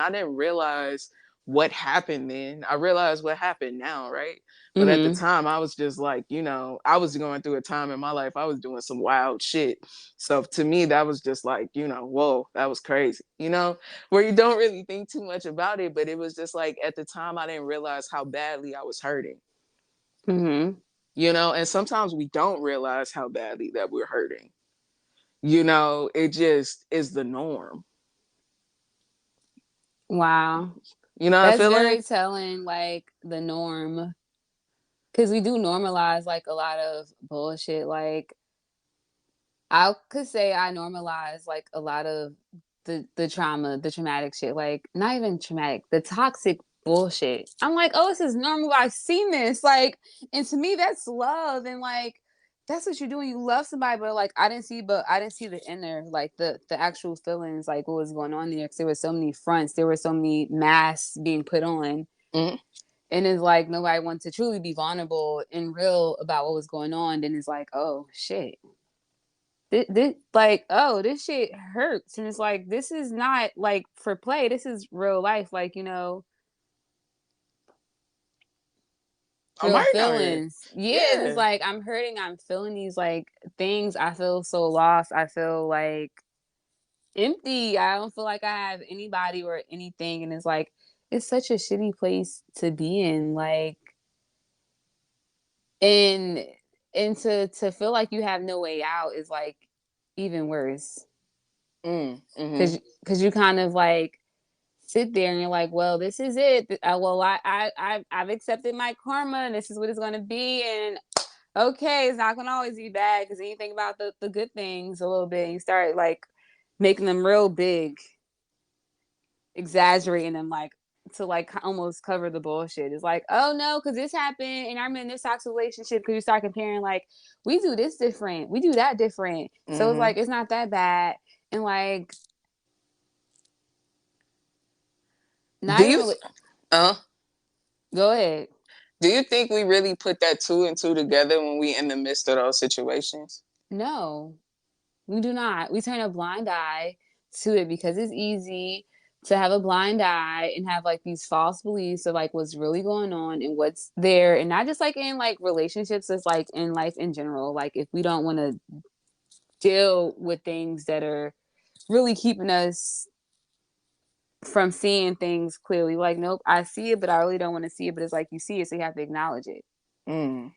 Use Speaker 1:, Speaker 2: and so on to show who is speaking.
Speaker 1: I didn't realize what happened then. I realized what happened now, right? But at the
Speaker 2: Mm-hmm.
Speaker 1: time, I was just like, I was going through a time in my life, I was doing some wild shit. So to me, that was just like, whoa, that was crazy, where you don't really think too much about it. But it was just like, at the time, I didn't realize how badly I was hurting,
Speaker 2: Mm-hmm.
Speaker 1: and sometimes we don't realize how badly that we're hurting. It just is the norm.
Speaker 2: Wow.
Speaker 1: You know what I
Speaker 2: That's
Speaker 1: feel
Speaker 2: very
Speaker 1: like?
Speaker 2: telling, like the norm. Because we do normalize like a lot of bullshit. Like I could say I normalize like a lot of the trauma, the traumatic shit. Like not even traumatic, the toxic bullshit. I'm like, oh, this is normal. I've seen this. Like, and to me, that's love. And like, that's what you're doing. You love somebody, but like, I didn't see the inner, like the actual feelings, like what was going on there. Because there were so many fronts, there were so many masks being put on,
Speaker 1: Mm-hmm.
Speaker 2: and it's like nobody wants to truly be vulnerable and real about what was going on. Then it's like, oh shit, this like, oh, this shit hurts, and it's like, this is not like for play, this is real life, like,
Speaker 1: I'm
Speaker 2: real
Speaker 1: hurting out here.
Speaker 2: feelings. Yeah, it's
Speaker 1: Yeah.
Speaker 2: like I'm hurting, I'm feeling these like things, I feel so lost, I feel like empty, I don't feel like I have anybody or anything, and it's like it's such a shitty place to be in, like, and to feel like you have no way out is like even worse,
Speaker 1: Mm-hmm.
Speaker 2: because you kind of like sit there and you're like, well, this is it. Well, I've accepted my karma, and this is what it's going to be. And okay, it's not going to always be bad, because then you think about the good things a little bit, and you start like making them real big, exaggerating them, like to like almost cover the bullshit. It's like, oh no, because this happened and I'm in this toxic relationship, because you start comparing, like, we do this different, we do that different. So it's
Speaker 1: Mm-hmm.
Speaker 2: like, it's not that bad. And like,
Speaker 1: Do
Speaker 2: not even
Speaker 1: you
Speaker 2: really,
Speaker 1: uh
Speaker 2: go ahead.
Speaker 1: do you think we really put that two and two together when we in the midst of those situations?
Speaker 2: No, we do not. We turn a blind eye to it because it's easy to have a blind eye and have like these false beliefs of like what's really going on and what's there. And not just like in like relationships, it's like in life in general. Like if we don't want to deal with things that are really keeping us from seeing things clearly, like, nope, I see it, but I really don't want to see it. But it's like you see it, so you have to acknowledge it.
Speaker 1: Mm.